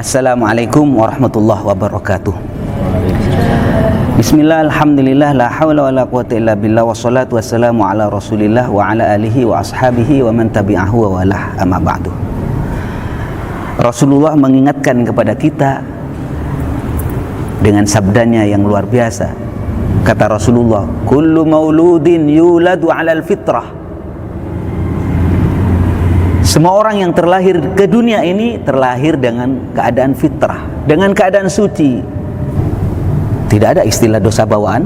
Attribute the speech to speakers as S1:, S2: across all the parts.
S1: Assalamualaikum warahmatullahi wabarakatuh. Bismillah, alhamdulillah, la hawla wa la quwata illa billah, wassalatu wassalamu ala rasulillah wa ala alihi wa ashabihi wa man tabi'ahu wa walah, amma ba'du. Rasulullah mengingatkan kepada kita dengan sabdanya yang luar biasa. Kata Rasulullah, kullu mauludin yuladu alal fitrah. Semua orang yang terlahir ke dunia ini terlahir dengan keadaan fitrah, dengan keadaan suci. Tidak ada istilah dosa bawaan.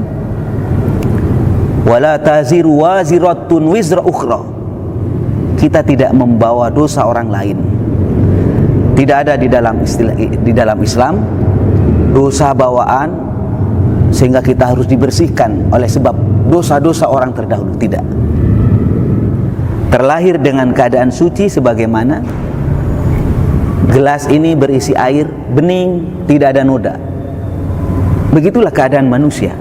S1: Wala taziru waziratun wizra ukhra. Kita tidak membawa dosa orang lain. Tidak ada di dalam Islam dosa bawaan sehingga kita harus dibersihkan oleh sebab dosa-dosa orang terdahulu. Tidak. Terlahir dengan keadaan suci sebagaimana gelas ini berisi air bening, tidak ada noda. Begitulah keadaan manusia.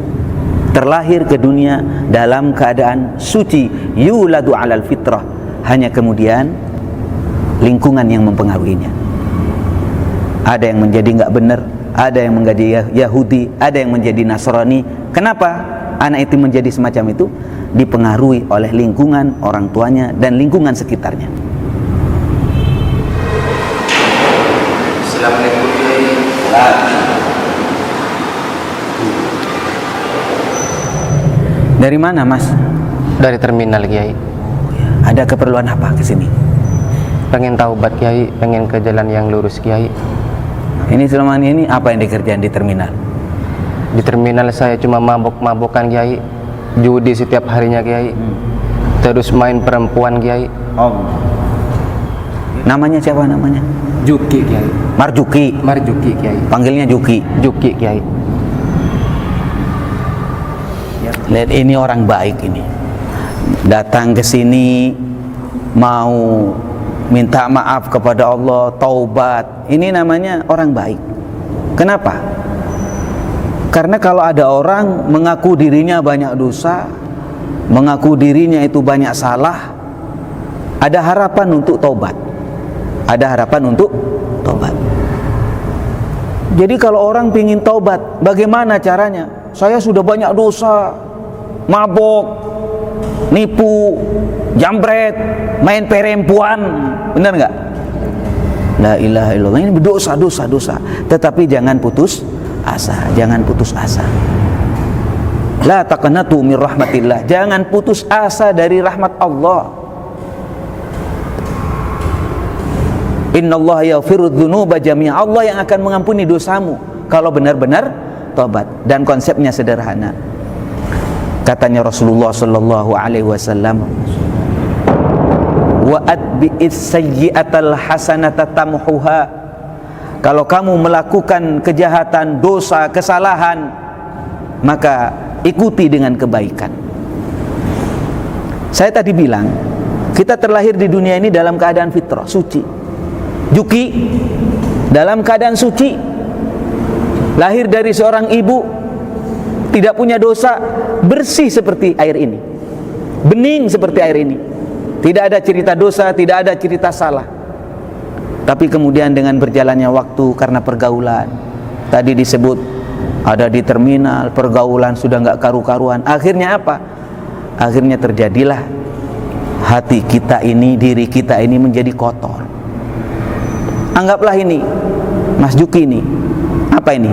S1: Terlahir ke dunia dalam keadaan suci, yuladu alal fitrah. Hanya kemudian lingkungan yang mempengaruhinya. Ada yang menjadi enggak benar, ada yang menjadi Yahudi, ada yang menjadi Nasrani. Kenapa anak itu menjadi semacam itu? Dipengaruhi oleh lingkungan orang tuanya dan lingkungan sekitarnya.
S2: Assalamualaikum.
S1: Dari mana, Mas?
S2: Dari terminal, Kiai.
S1: Ada keperluan apa ke sini?
S2: Pengen taubat, Kiai. Pengen ke jalan yang lurus, Kiai.
S1: Ini selama ini apa yang dikerjain di terminal?
S2: Di terminal saya cuma mabok-mabokan, Kiai. Judi setiap harinya, Kiai. Terus main perempuan, Kiai.
S1: Oh. Namanya siapa namanya?
S2: Juki, Kiai.
S1: Marjuki.
S2: Marjuki, Kiai.
S1: Panggilnya Juki.
S2: Juki, Kiai.
S1: Lihat, ini orang baik ini. Datang ke sini mau minta maaf kepada Allah, taubat. Ini namanya orang baik. Kenapa? Karena kalau ada orang mengaku dirinya banyak dosa, mengaku dirinya itu banyak salah, ada harapan untuk taubat. Ada harapan untuk taubat. Jadi kalau orang ingin taubat, bagaimana caranya? Saya sudah banyak dosa, mabok, nipu, jambret, main perempuan, benar nggak? La ilaha illallah. Ini berdosa, dosa. Tetapi jangan putus asa, jangan putus asa. La taqnatu min rahmatillah. Jangan putus asa dari rahmat Allah. Innallaha yaghfiru dzunuba jami'a. Allah yang akan mengampuni dosamu kalau benar-benar tobat. Dan konsepnya sederhana. Katanya Rasulullah sallallahu alaihi wasallam, wa atbi'is sayyi'atal hasanata tamhuha. Kalau kamu melakukan kejahatan, dosa, kesalahan, maka ikuti dengan kebaikan. Saya tadi bilang, kita terlahir di dunia ini dalam keadaan fitrah, suci. Juki dalam keadaan suci, lahir dari seorang ibu, tidak punya dosa, bersih seperti air ini, bening seperti air ini. Tidak ada cerita dosa, tidak ada cerita salah. Tapi kemudian dengan berjalannya waktu karena pergaulan, tadi disebut ada di terminal, pergaulan sudah nggak karu-karuan. Akhirnya apa? Akhirnya terjadilah hati kita ini, diri kita ini menjadi kotor. Anggaplah ini, Mas Juki ini, apa ini?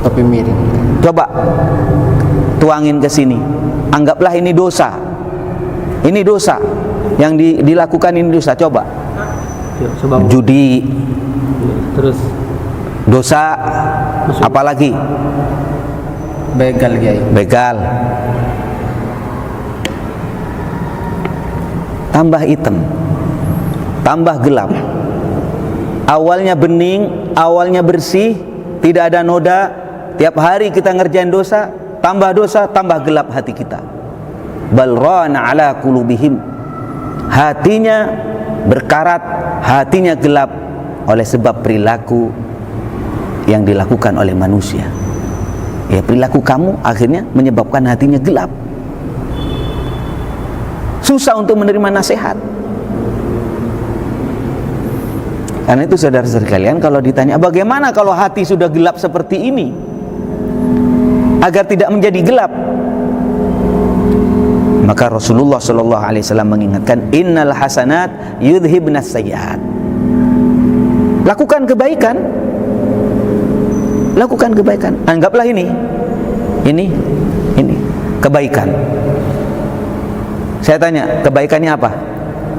S2: Topi miring.
S1: Coba tuangin ke sini. Anggaplah ini dosa. Ini dosa. Yang dilakukan ini dosa. Coba. Judi.
S2: Terus
S1: dosa. Apalagi?
S2: begal, Kiai.
S1: Begal. Tambah hitam, tambah gelap. Awalnya bening, awalnya bersih, tidak ada noda. Tiap hari kita ngerjain dosa, tambah gelap hati kita. Bal rana ala qulubihim. Hatinya berkarat, hatinya gelap oleh sebab perilaku yang dilakukan oleh manusia. Ya, perilaku kamu akhirnya menyebabkan hatinya gelap. Susah untuk menerima nasihat. Karena itu saudara-saudara sekalian, kalau ditanya bagaimana kalau hati sudah gelap seperti ini agar tidak menjadi gelap, maka Rasulullah Shallallahu Alaihi Wasallam mengingatkan, innal hasanat yudhibnas sayyiat. Lakukan kebaikan, lakukan kebaikan. Anggaplah ini kebaikan. Saya tanya, kebaikannya apa?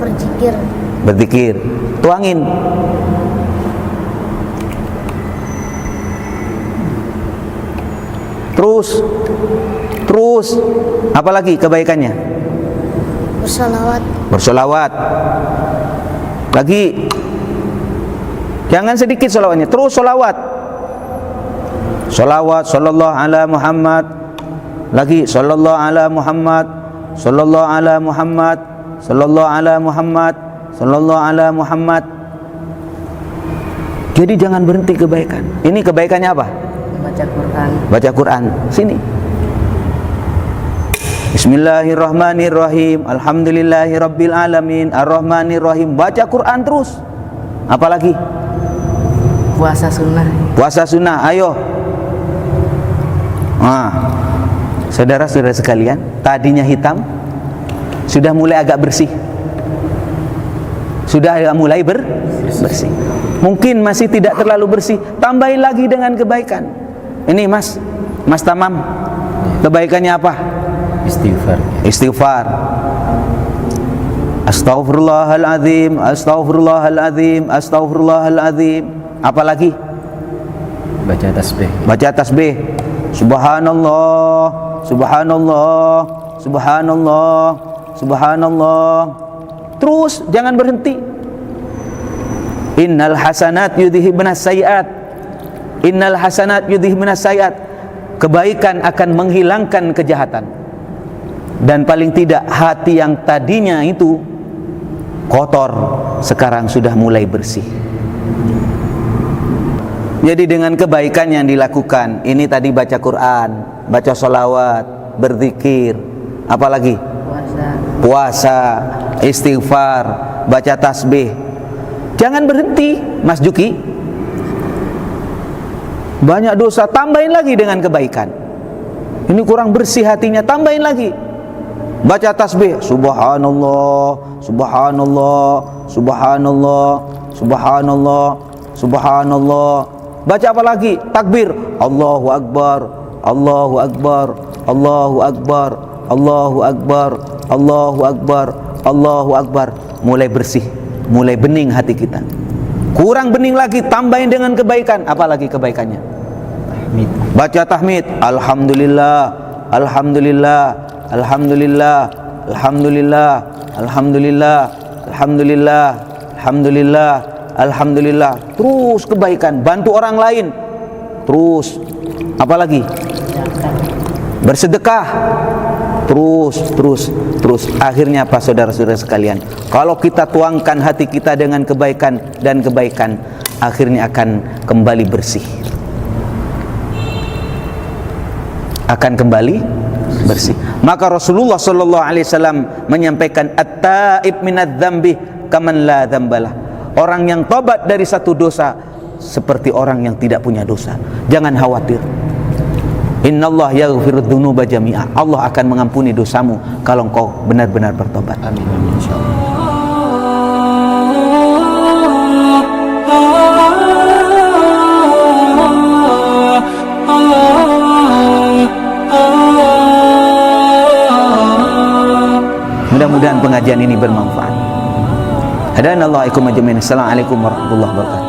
S3: Berzikir.
S1: Berzikir. Tuangin. Terus apalagi kebaikannya? Bersolawat. Lagi, jangan sedikit solawatnya, terus solawat. Solawat sallallahu ala Muhammad. Lagi sallallahu ala Muhammad, sallallahu ala Muhammad, sallallahu ala Muhammad, sallallahu ala Muhammad. Jadi jangan berhenti kebaikan. Ini kebaikannya apa?
S3: Baca Quran.
S1: Baca Quran. Sini. Bismillahirrahmanirrahim. Alhamdulillahirabbil alamin. Arrahmanirrahim. Baca Quran terus. Apalagi?
S3: Puasa sunnah.
S1: Puasa sunnah. Ayo. Saudara-saudara sekalian, tadinya hitam sudah mulai agak bersih. Sudah mulai bersih. Mungkin masih tidak terlalu bersih, tambahin lagi dengan kebaikan. Ini Mas Tamam, kebaikannya apa? Istighfar. Astaghfirullahaladzim, astaghfirullahaladzim, astaghfirullahaladzim. Apalagi? Baca tasbih. Subhanallah, subhanallah, subhanallah, subhanallah. Terus jangan berhenti. Innal hasanat yudhibnas sayyiat. Innal hasanat yudhibnas sayyiat. Kebaikan akan menghilangkan kejahatan. Dan paling tidak hati yang tadinya itu kotor sekarang sudah mulai bersih. Jadi dengan kebaikan yang dilakukan, ini tadi baca Quran, baca sholawat, berzikir, apalagi? Puasa, istighfar, baca tasbih. Jangan berhenti, Mas Juki. Banyak dosa, tambahin lagi dengan kebaikan. Ini kurang bersih hatinya, tambahin lagi. Baca tasbih, subhanallah, subhanallah, subhanallah, subhanallah, subhanallah. Baca apa lagi? Takbir, Allahu Akbar, Allahu Akbar, Allahu Akbar, Allahu Akbar, Allahu Akbar, Allahu Akbar. Mulai bersih, mulai bening hati kita. Kurang bening lagi, tambahin dengan kebaikan. Apalagi kebaikannya? Baca tahmid, Alhamdulillah, Alhamdulillah, Alhamdulillah, Alhamdulillah, Alhamdulillah, Alhamdulillah, Alhamdulillah, Alhamdulillah. Terus kebaikan, bantu orang lain. Terus apalagi? Bersedekah. Terus. Akhirnya apa saudara-saudara sekalian? Kalau kita tuangkan hati kita dengan kebaikan dan kebaikan, akhirnya akan kembali bersih. Akan kembali bersih. Maka Rasulullah sallallahu alaihi wasallam menyampaikan, at-taib minadz-dzambi kaman la dzambalah. Orang yang tobat dari satu dosa seperti orang yang tidak punya dosa. Jangan khawatir. Innallaha yaghfirudz dzunuba jami'a. Allah akan mengampuni dosamu kalau engkau benar-benar bertobat.
S2: Amin. Insyaallah.
S1: Mudah-mudahan pengajian ini bermanfaat. Hadanallahu ikum ajmain. Assalamualaikum warahmatullahi wabarakatuh.